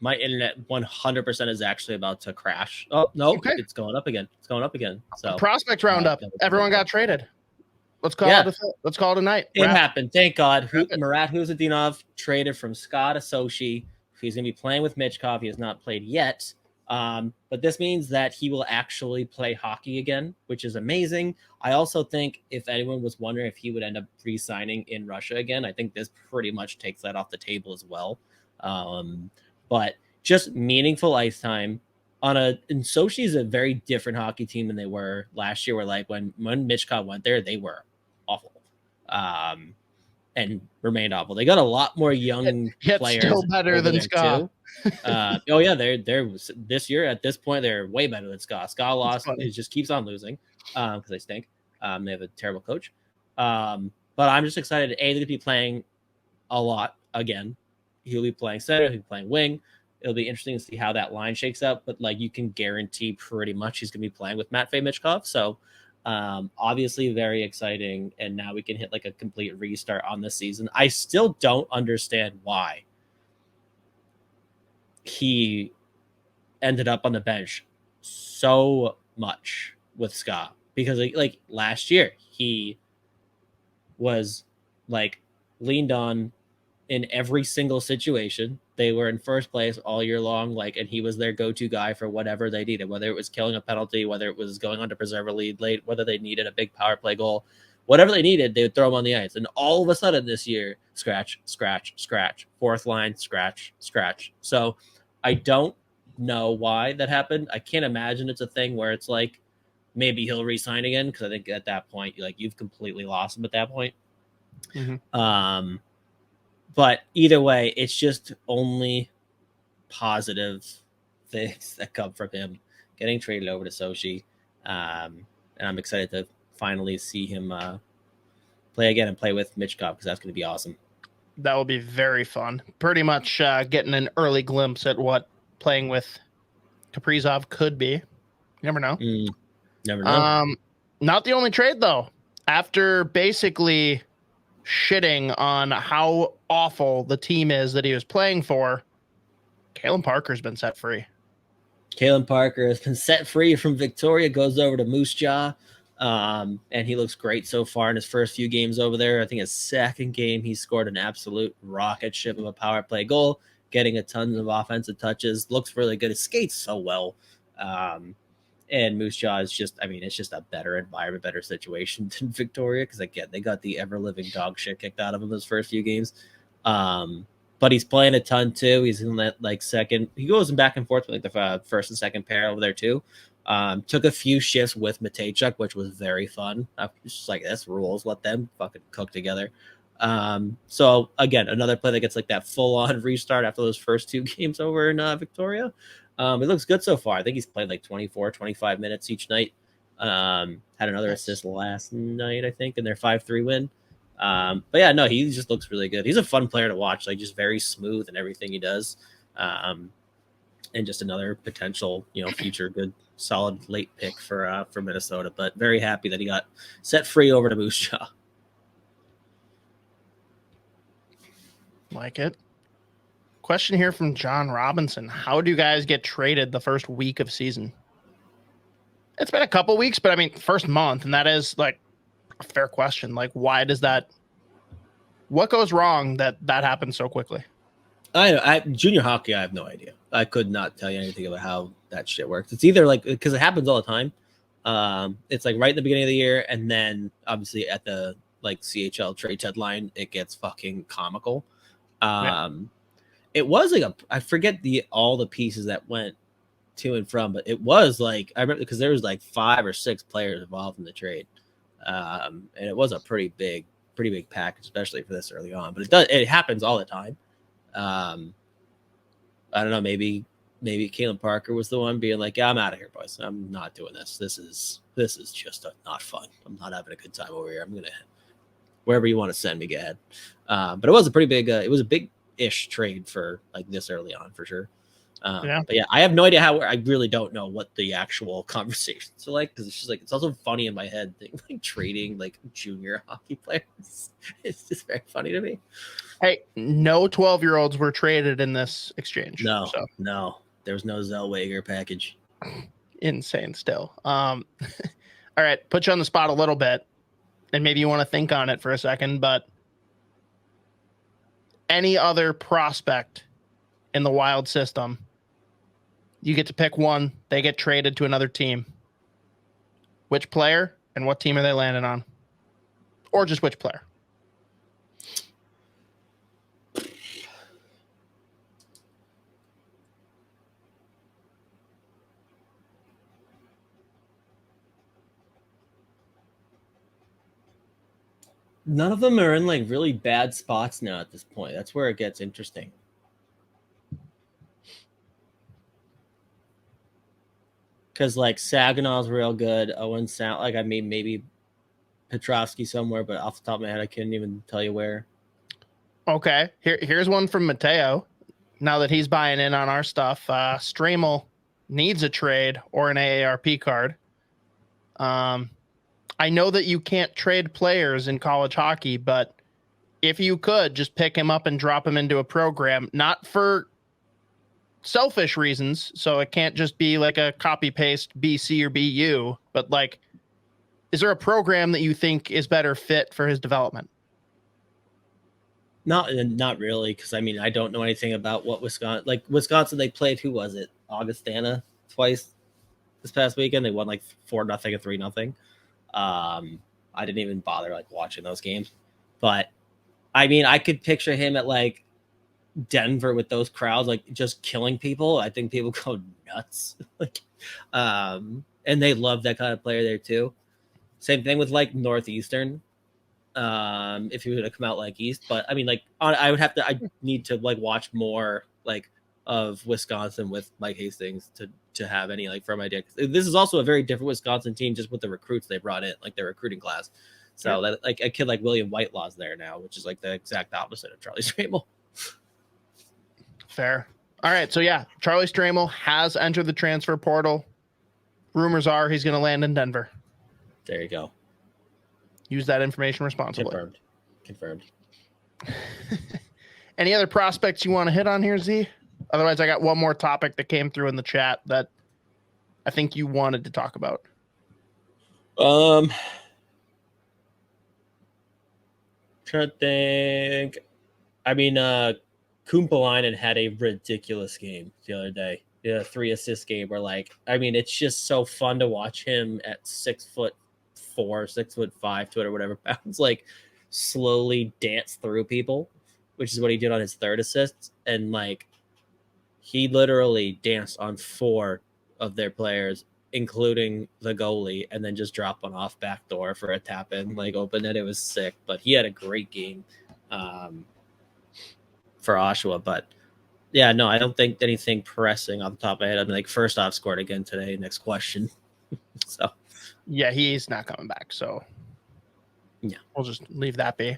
My internet 100% is actually about to crash. Oh, no, okay. It's going up again. So prospect roundup. Everyone got traded. Let's call it a night. It happened. Thank God. Marat Khusnutdinov traded from Scott to Sochi. He's going to be playing with Michkov. He has not played yet. But this means that he will actually play hockey again, which is amazing. I also think if anyone was wondering if he would end up re-signing in Russia again, I think this pretty much takes that off the table as well. But just meaningful ice time and Sochi is a very different hockey team than they were last year. Where like when Michkov went there, they were awful, and remained awful. They got a lot more young players. Still better than Scott. They're this year at this point they're way better than Scott. Scott lost. It just keeps on losing because they stink. They have a terrible coach. But I'm just excited. They're going to be playing a lot again. He'll be playing center. He'll be playing wing. It'll be interesting to see how that line shakes out. But like you can guarantee pretty much he's going to be playing with Matvei Michkov. So obviously very exciting. And now we can hit like a complete restart on this season. I still don't understand why he ended up on the bench so much with Scott, because like last year he was like leaned on in every single situation. They were in first place all year long, and he was their go-to guy for whatever they needed, whether it was killing a penalty, whether it was going on to preserve a lead late, whether they needed a big power play goal, whatever they needed, they would throw him on the ice. And all of a sudden this year, scratch, fourth line, scratch. So I don't know why that happened. I can't imagine it's a thing where it's like, maybe he'll re-sign again, because I think at that point, you've completely lost him at that point. Mm-hmm. But either way, it's just only positive things that come from him getting traded over to Sochi. And I'm excited to finally see him play again and play with Michkov, because that's going to be awesome. That will be very fun. Pretty much getting an early glimpse at what playing with Kaprizov could be. You never know. Never know. Not the only trade, though. After basically shitting on how awful the team is that he was playing for, Kalem Parker's been set free. Kalem Parker has been set free from Victoria, goes over to Moose Jaw, and he looks great so far in his first few games over there. I think his second game, he scored an absolute rocket ship of a power play goal, getting a ton of offensive touches, looks really good. He skates so well. And Moose Jaw is just, it's just a better environment, better situation than Victoria, because again, they got the ever-living dog shit kicked out of him those first few games. But he's playing a ton too. He's in that second. He goes back and forth with the first and second pair over there too. Took a few shifts with Matejchuk, which was very fun. Just this rules. Let them fucking cook together. So again, another play that gets that full-on restart after those first two games over in Victoria. It looks good so far. I think he's played 24, 25 minutes each night. Had another assist last night, I think, in their 5-3 win. But yeah, no, he just looks really good. He's a fun player to watch, just very smooth in everything he does. And just another potential, future good, solid late pick for Minnesota. But very happy that he got set free over to Moose Jaw. Like it. Question here from John Robinson. How do you guys get traded the first week of season? It's been a couple weeks, but first month, and that is a fair question. Why does that? What goes wrong that happens so quickly? I junior hockey, I have no idea. I could not tell you anything about how that shit works. It's either because it happens all the time. It's right in the beginning of the year, and then obviously at the CHL trade deadline, it gets fucking comical. Yeah. It was I forget all the pieces that went to and from, but it was I remember because there was 5 or 6 players involved in the trade, and it was a pretty big package, especially for this early on. But it happens all the time. I don't know, maybe Kalem Parker was the one being yeah, I'm out of here, boys. I'm not doing this. This is just not fun. I'm not having a good time over here. I'm gonna wherever you want to send me, go ahead. But it was a pretty big. It was a big-ish trade for this early on, for sure. But yeah, I have no idea how. I really don't know what the actual conversations are like because it's just like it's also funny in my head, like trading like junior hockey players. It's just very funny to me. Hey, no 12-year-olds were traded in this exchange. No, there was no Zellweger package. Insane still. All right, put you on the spot a little bit, and maybe you want to think on it for a second, but any other prospect in the Wild system, you get to pick one, they get traded to another team. Which player and what team are they landing on? Or just which player? None of them are in like really bad spots now at this point. That's where it gets interesting. Because like Saginaw's real good. Owen Sound, like I mean maybe Petrovsky somewhere, but off the top of my head, I couldn't even tell you where. Okay, here's one from Mateo. Now that he's buying in on our stuff, Stramel needs a trade or an AARP card. I know that you can't trade players in college hockey, but if you could just pick him up and drop him into a program, not for selfish reasons, so it can't just be like a copy paste BC or BU, but like, is there a program that you think is better fit for his development? Not really, because I mean I don't know anything about what Wisconsin. They played who was it? Augustana twice this past weekend. They won like 4-0 and 3-0. I didn't even bother like watching those games, but I mean I could picture him at like Denver with those crowds, like just killing people. I think people go nuts. Like, and they love that kind of player there too. Same thing with like Northeastern. If he were to come out like East, but I mean, like I need to like watch more like of Wisconsin with Mike Hastings to have any like firm idea. This is also a very different Wisconsin team just with the recruits they brought in, like their recruiting class. So that like a kid like William Whitelaw's there now, which is like the exact opposite of Charlie Stramel. Fair. All right. So yeah, Charlie Stramel has entered the transfer portal. Rumors are he's going to land in Denver. There you go. Use that information responsibly. Confirmed. Any other prospects you want to hit on here, Z? Otherwise, I got one more topic that came through in the chat that I think you wanted to talk about. Trying to think. I mean, Kumpulainen had a ridiculous game the other day. Yeah, 3-assist game where like, I mean, it's just so fun to watch him at 6'4", 6'5", 200 whatever pounds, like slowly dance through people, which is what he did on his third assist. And like, he literally danced on 4 of their players, including the goalie, and then just dropped one off backdoor for a tap in, like open it. It was sick, but he had a great game for Oshawa. But yeah, no, I don't think anything pressing off the top of my head. I mean, like first off, scored again today. Next question. So yeah, he's not coming back. So yeah, we'll just leave that be.